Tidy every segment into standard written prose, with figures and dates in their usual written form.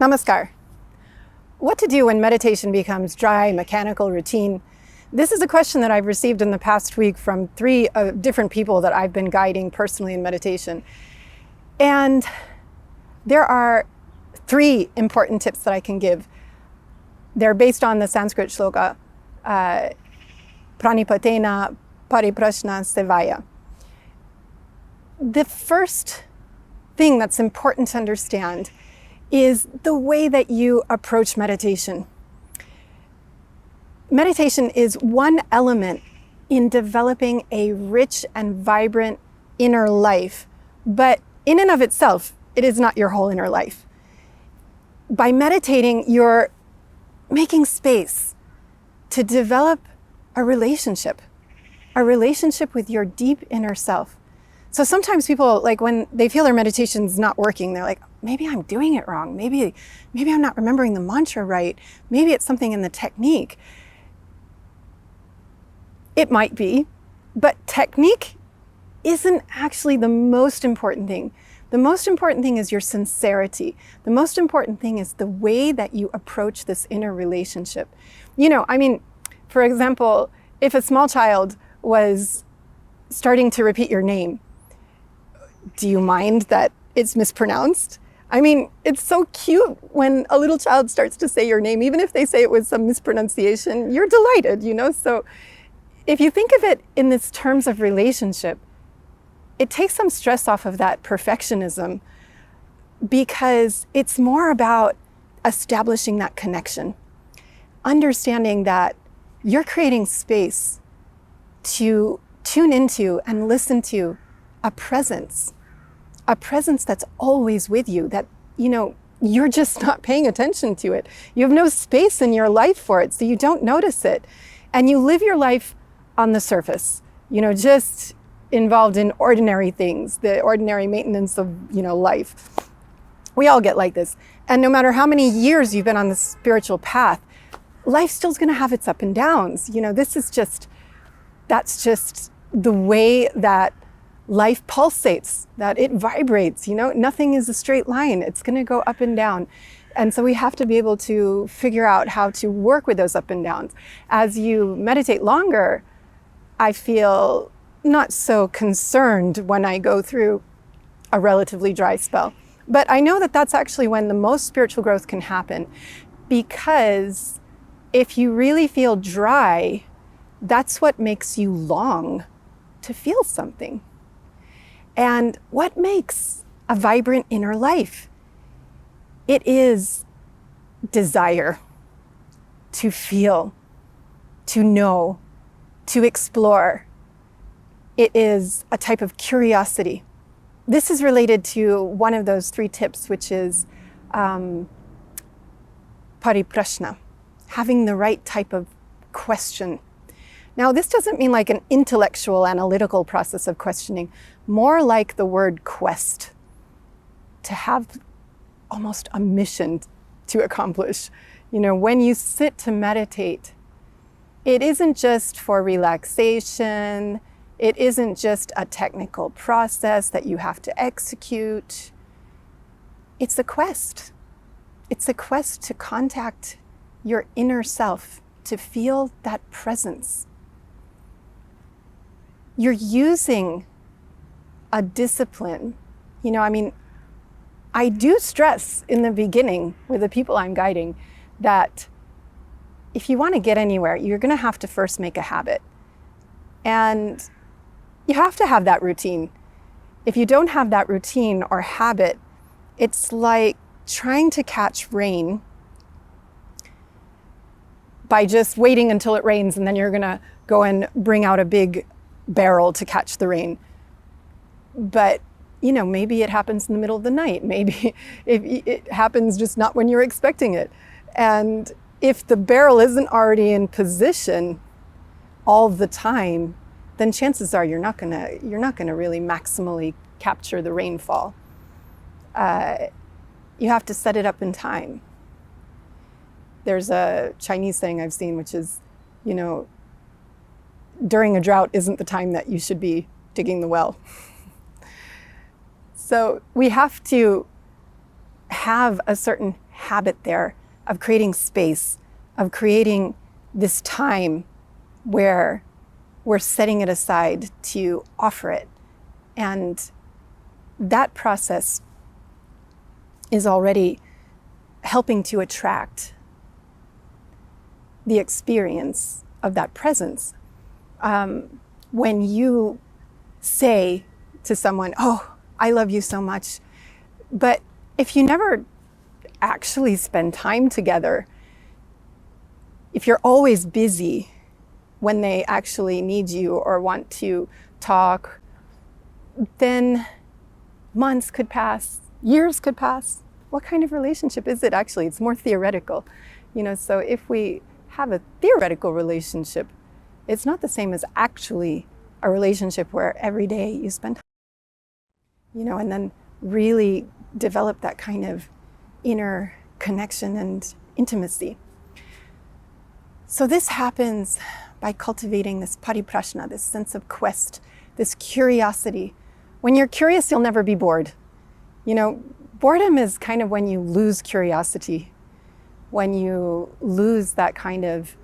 Namaskar. What to do when meditation becomes dry, mechanical, routine? This is a question that I've received in the past week from three different people that I've been guiding personally in meditation. And there are three important tips that I can give. They're based on the Sanskrit shloka, Pranipatena Pariprashna Sevaya. The first thing that's important to understand is the way that you approach meditation. Meditation is one element in developing a rich and vibrant inner life, but in and of itself, it is not your whole inner life. By meditating, you're making space to develop a relationship with your deep inner self. So sometimes people, like when they feel their meditation's not working, they're like, maybe I'm doing it wrong. Maybe I'm not remembering the mantra right. Maybe it's something in the technique. It might be, but technique isn't actually the most important thing. The most important thing is your sincerity. The most important thing is the way that you approach this inner relationship. For example, if a small child was starting to repeat your name, do you mind that it's mispronounced? It's so cute when a little child starts to say your name, even if they say it with some mispronunciation, you're delighted, So if you think of it in this terms of relationship, it takes some stress off of that perfectionism because it's more about establishing that connection, understanding that you're creating space to tune into and listen to a presence that's always with you, that, you're just not paying attention to it. You have no space in your life for it, so you don't notice it. And you live your life on the surface, just involved in ordinary things, the ordinary maintenance of, life. We all get like this. And no matter how many years you've been on the spiritual path, life still's gonna have its up and downs. That's just the way that life pulsates, that it vibrates, nothing is a straight line. It's gonna go up and down. And so we have to be able to figure out how to work with those up and downs. As you meditate longer, I feel not so concerned when I go through a relatively dry spell. But I know that that's actually when the most spiritual growth can happen, because if you really feel dry, that's what makes you long to feel something. And what makes a vibrant inner life? It is desire to feel, to know, to explore. It is a type of curiosity. This is related to one of those three tips, which is pariprashna, having the right type of question. Now, this doesn't mean like an intellectual, analytical process of questioning, more like the word quest, to have almost a mission to accomplish. When you sit to meditate, it isn't just for relaxation. It isn't just a technical process that you have to execute. It's a quest. It's a quest to contact your inner self, to feel that presence. You're using a discipline. I do stress in the beginning with the people I'm guiding that if you want to get anywhere, you're going to have to first make a habit. And you have to have that routine. If you don't have that routine or habit, it's like trying to catch rain by just waiting until it rains, and then you're going to go and bring out a big barrel to catch the rain. But maybe it happens in the middle of the night. Maybe it happens just not when you're expecting it. And if the barrel isn't already in position all the time, then chances are you're not gonna really maximally capture the rainfall. You have to set it up in time. There's a Chinese saying I've seen, which is, during a drought isn't the time that you should be digging the well. So we have to have a certain habit there of creating space, of creating this time where we're setting it aside to offer it. And that process is already helping to attract the experience of that presence. When you say to someone, "Oh, I love you so much," but if you never actually spend time together, if you're always busy when they actually need you or want to talk, then months could pass, years could pass. What kind of relationship is it actually? It's more theoretical. So if we have a theoretical relationship, it's not the same as actually a relationship where every day you spend time, and then really develop that kind of inner connection and intimacy. So this happens by cultivating this pariprashna, this sense of quest, this curiosity. When you're curious, you'll never be bored. Boredom is kind of when you lose curiosity, when you lose that kind of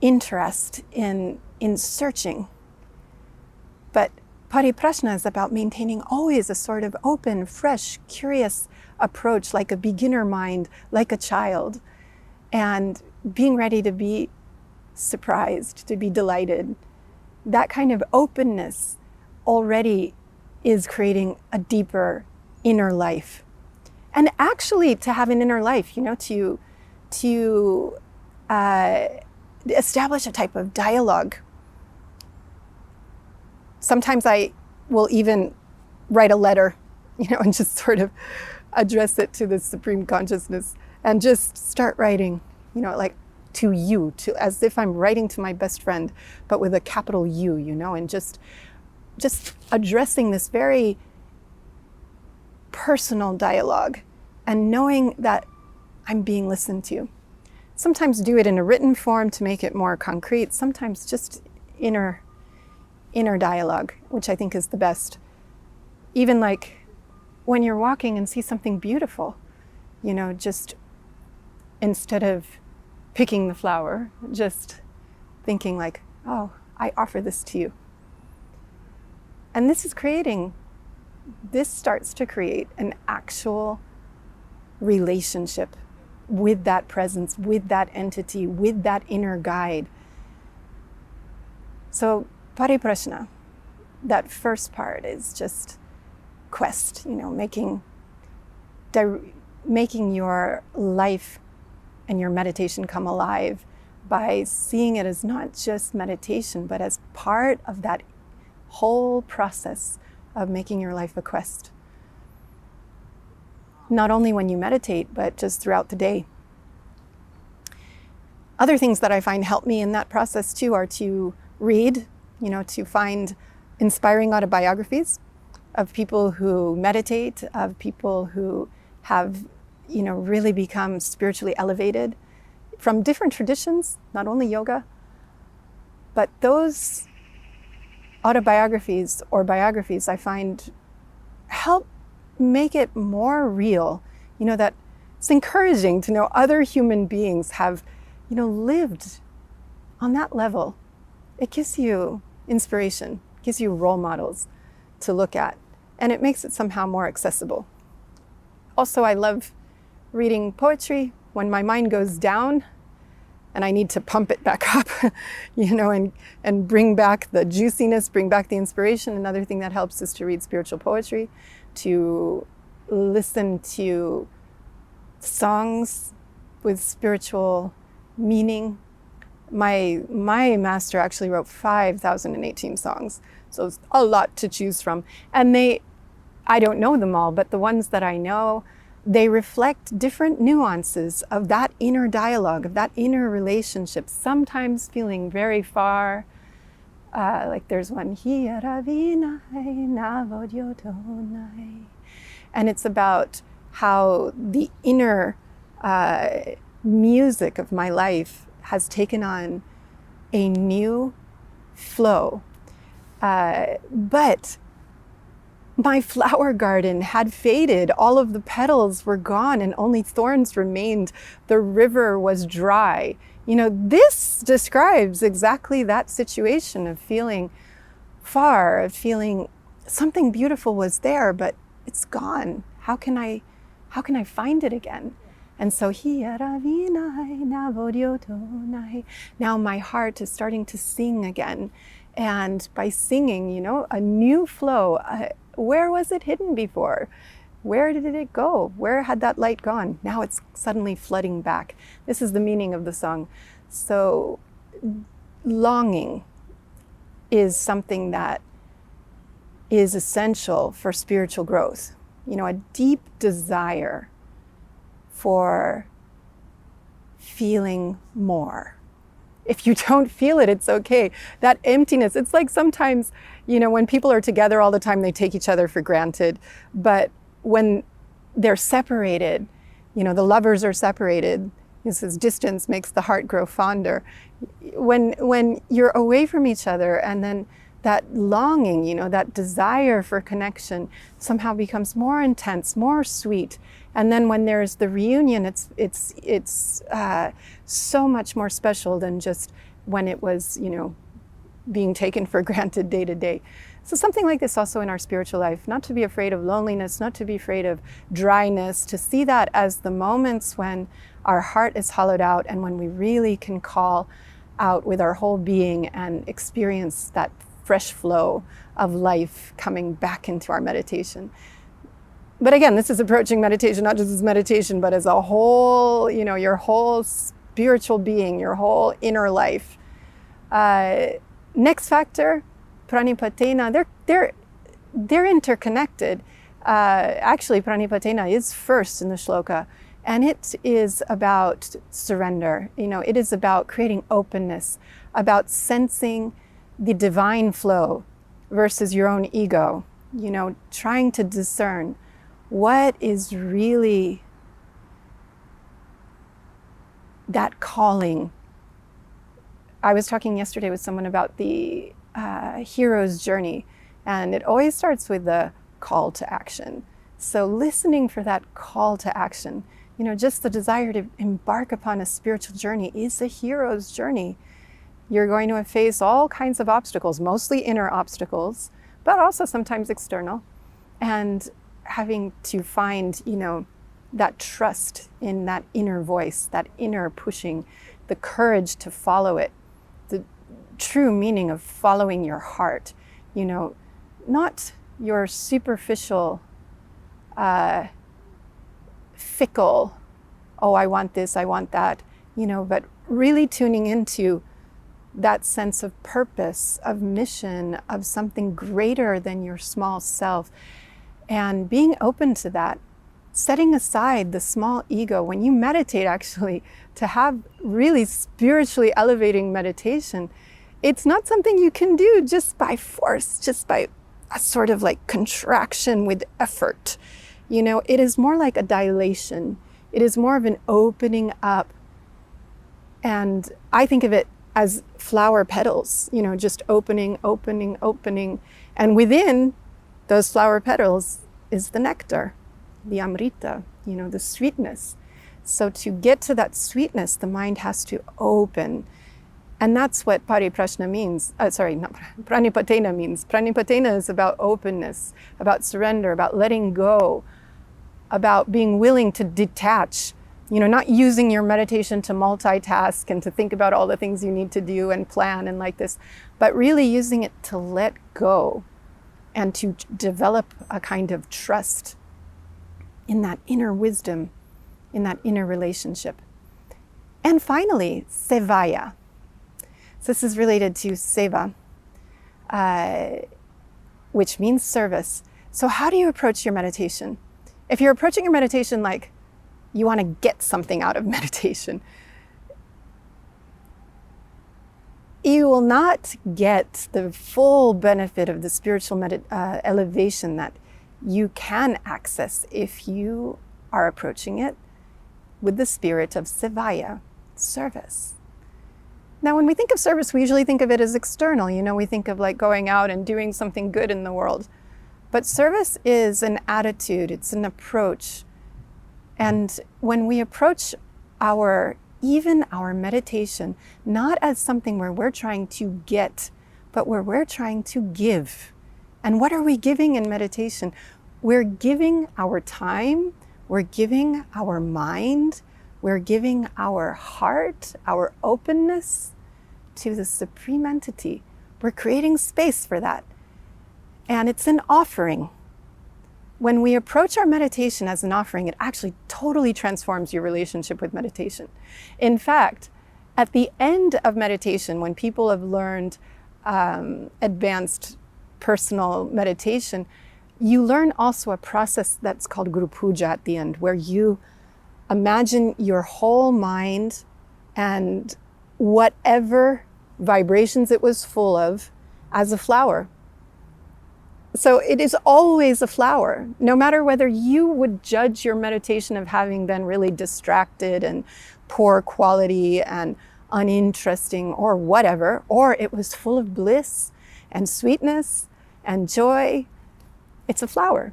interest in searching. But pariprashna is about maintaining always a sort of open, fresh, curious approach, like a beginner mind, like a child, and being ready to be surprised, to be delighted. That kind of openness already is creating a deeper inner life. And actually to have an inner life, to establish a type of dialogue. Sometimes I will even write a letter, and just sort of address it to the Supreme Consciousness and just start writing, like to you, as if I'm writing to my best friend, but with a capital U, and just addressing this very personal dialogue and knowing that I'm being listened to. Sometimes do it in a written form to make it more concrete, sometimes just inner dialogue, which I think is the best. Even like when you're walking and see something beautiful, just instead of picking the flower, just thinking like, "Oh, I offer this to you." And this starts to create an actual relationship with that presence, with that entity, with that inner guide. So pariprashna, that first part is just quest, making your life and your meditation come alive by seeing it as not just meditation, but as part of that whole process of making your life a quest. Not only when you meditate, but just throughout the day. Other things that I find help me in that process too are to read, to find inspiring autobiographies of people who meditate, of people who have, really become spiritually elevated from different traditions, not only yoga, but those autobiographies or biographies I find help make it more real, that it's encouraging to know other human beings have, lived on that level. It gives you inspiration, gives you role models to look at, and it makes it somehow more accessible. Also, I love reading poetry when my mind goes down and I need to pump it back up, and bring back the juiciness, bring back the inspiration. Another thing that helps is to read spiritual poetry, to listen to songs with spiritual meaning. My master actually wrote 5,018 songs, so it's a lot to choose from. And I don't know them all, but the ones that I know, they reflect different nuances of that inner dialogue, of that inner relationship, sometimes feeling very far. Like there's one, and it's about how the inner music of my life has taken on a new flow. But My flower garden had faded. All of the petals were gone and only thorns remained. The river was dry. This describes exactly that situation of feeling far, of feeling something beautiful was there, but it's gone. How can I find it again? And so now my heart is starting to sing again. And by singing, a new flow. Where was it hidden before? Where did it go? Where had that light gone? Now it's suddenly flooding back. This is the meaning of the song. So longing is something that is essential for spiritual growth. A deep desire for feeling more. If you don't feel it, it's okay. That emptiness, it's like sometimes, when people are together all the time, they take each other for granted. But when they're separated, the lovers are separated. This is distance makes the heart grow fonder. When you're away from each other, and then that longing, that desire for connection somehow becomes more intense, more sweet. And then when there's the reunion, it's so much more special than just when it was, being taken for granted day to day. So something like this also in our spiritual life, not to be afraid of loneliness, not to be afraid of dryness, to see that as the moments when our heart is hollowed out and when we really can call out with our whole being and experience that fresh flow of life coming back into our meditation. But again, this is approaching meditation, not just as meditation, but as a whole, your whole spiritual being, your whole inner life. Next factor, pranipatena, they're interconnected. Actually, pranipatena is first in the shloka, and it is about surrender. It is about creating openness, about sensing the divine flow versus your own ego, trying to discern what is really that calling. I was talking yesterday with someone about the hero's journey, and it always starts with the call to action. So listening for that call to action, just the desire to embark upon a spiritual journey is a hero's journey. You're going to face all kinds of obstacles, mostly inner obstacles, but also sometimes external. And having to find, that trust in that inner voice, that inner pushing, the courage to follow it, the true meaning of following your heart, not your superficial, fickle, oh, I want this, I want that, but really tuning into that sense of purpose, of mission, of something greater than your small self, and being open to that, setting aside the small ego. When you meditate, actually, to have really spiritually elevating meditation, it's not something you can do just by force, just by a sort of like contraction with effort. It is more like a dilation. It is more of an opening up. And I think of it as flower petals, just opening, opening, opening. And within those flower petals is the nectar, the amrita, the sweetness. So to get to that sweetness, the mind has to open. And that's what pariprashna means. Pranipatena means. Pranipatena is about openness, about surrender, about letting go, about being willing to detach. Not using your meditation to multitask and to think about all the things you need to do and plan and like this, but really using it to let go and to develop a kind of trust in that inner wisdom, in that inner relationship. And finally, sevaya. So this is related to seva, which means service. So how do you approach your meditation? If you're approaching your meditation like you want to get something out of meditation, you will not get the full benefit of the spiritual elevation that you can access if you are approaching it with the spirit of sevaya, service. Now, when we think of service, we usually think of it as external. We think of like going out and doing something good in the world. But service is an attitude, it's an approach. And when we approach even our meditation, not as something where we're trying to get, but where we're trying to give. And what are we giving in meditation? We're giving our time, we're giving our mind, we're giving our heart, our openness to the Supreme Entity. We're creating space for that. And it's an offering. When we approach our meditation as an offering, it actually totally transforms your relationship with meditation. In fact, at the end of meditation, when people have learned advanced personal meditation, you learn also a process that's called Guru Puja at the end, where you imagine your whole mind and whatever vibrations it was full of as a flower. So it is always a flower, no matter whether you would judge your meditation of having been really distracted and poor quality and uninteresting or whatever, or it was full of bliss and sweetness and joy. It's a flower.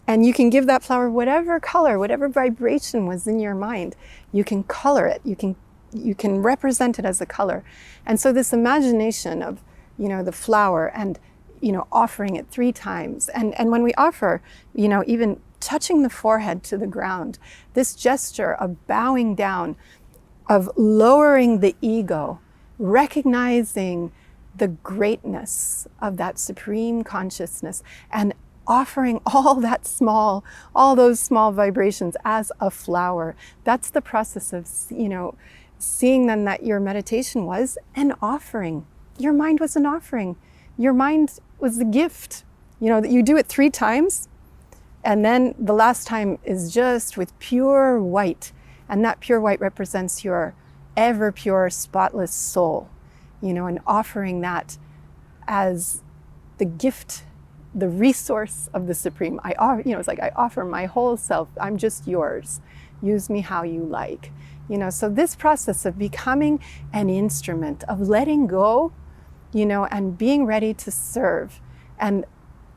And you can give that flower whatever color, whatever vibration was in your mind. You can color it. You can represent it as a color. And so this imagination of, the flower and offering it 3 times. And when we offer, even touching the forehead to the ground, this gesture of bowing down, of lowering the ego, recognizing the greatness of that supreme consciousness and offering all those small vibrations as a flower. That's the process of, seeing then that your meditation was an offering. Your mind was an offering. Your mind was the gift, that you do it 3 times. And then the last time is just with pure white. And that pure white represents your ever pure, spotless soul, and offering that as the gift, the resource of the Supreme. It's like I offer my whole self. I'm just yours. Use me how you like. So this process of becoming an instrument, of letting go, and being ready to serve. And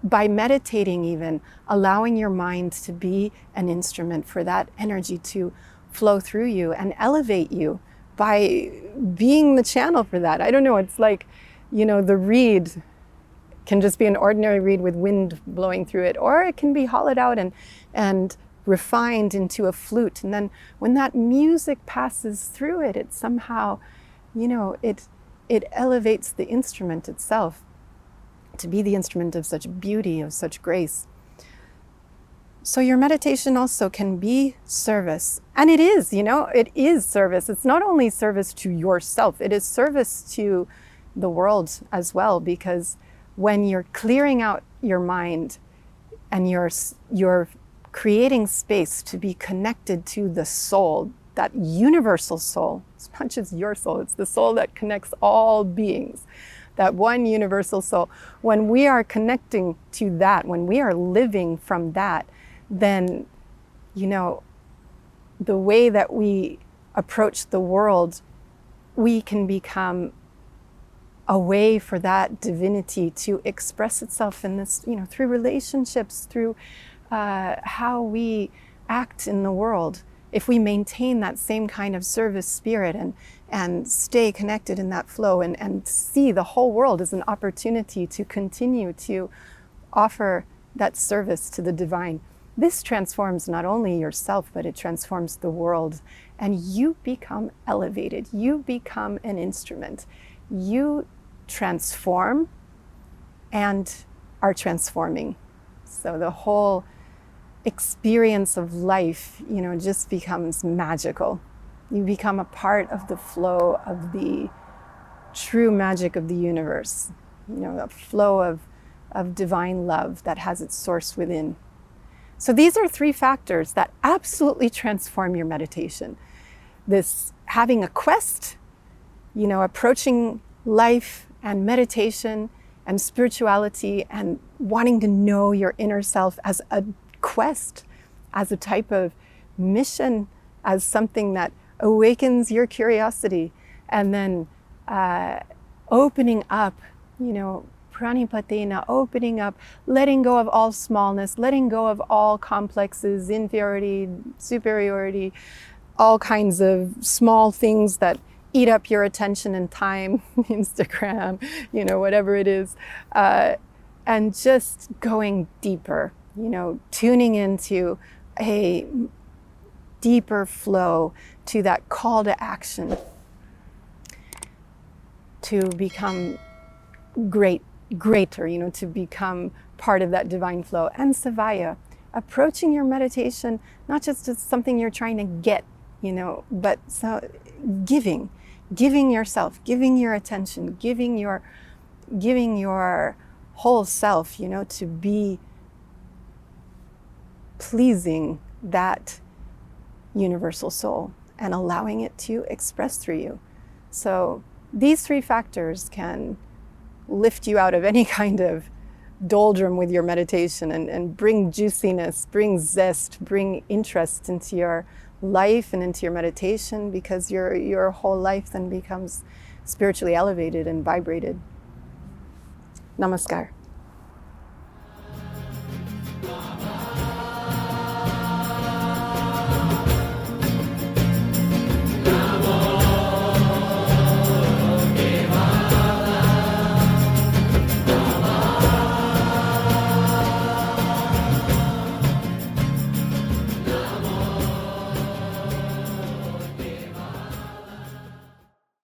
by meditating even, allowing your mind to be an instrument for that energy to flow through you and elevate you by being the channel for that. I don't know, it's like, the reed can just be an ordinary reed with wind blowing through it, or it can be hollowed out and refined into a flute. And then when that music passes through it, it somehow, it elevates the instrument itself to be the instrument of such beauty, of such grace. So your meditation also can be service. And it is, it is service. It's not only service to yourself, it is service to the world as well, because when you're clearing out your mind and you're creating space to be connected to the soul, that universal soul. It's not just your soul, it's the soul that connects all beings, that one universal soul. When we are connecting to that, when we are living from that, then, the way that we approach the world, we can become a way for that divinity to express itself in this, through relationships, through how we act in the world. If we maintain that same kind of service spirit and stay connected in that flow and see the whole world as an opportunity to continue to offer that service to the divine, this transforms not only yourself, but it transforms the world. And you become elevated. You become an instrument. You transform and are transforming. So the whole experience of life, just becomes magical. You become a part of the flow of the true magic of the universe, a flow of divine love that has its source within. So these are 3 factors that absolutely transform your meditation. This having a quest, approaching life and meditation and spirituality and wanting to know your inner self as a quest, as a type of mission, as something that awakens your curiosity, and then opening up, Pranipatina, opening up, letting go of all smallness, letting go of all complexes, inferiority, superiority, all kinds of small things that eat up your attention and time, Instagram, whatever it is, and just going deeper, tuning into a deeper flow, to that call to action, to become greater, to become part of that divine flow. And Savaya, approaching your meditation not just as something you're trying to get, but so giving yourself, giving your attention, giving your whole self, to be pleasing that universal soul and allowing it to express through you. So these three factors can lift you out of any kind of doldrum with your meditation and bring juiciness, bring zest, bring interest into your life and into your meditation, because your whole life then becomes spiritually elevated and vibrated. Namaskar.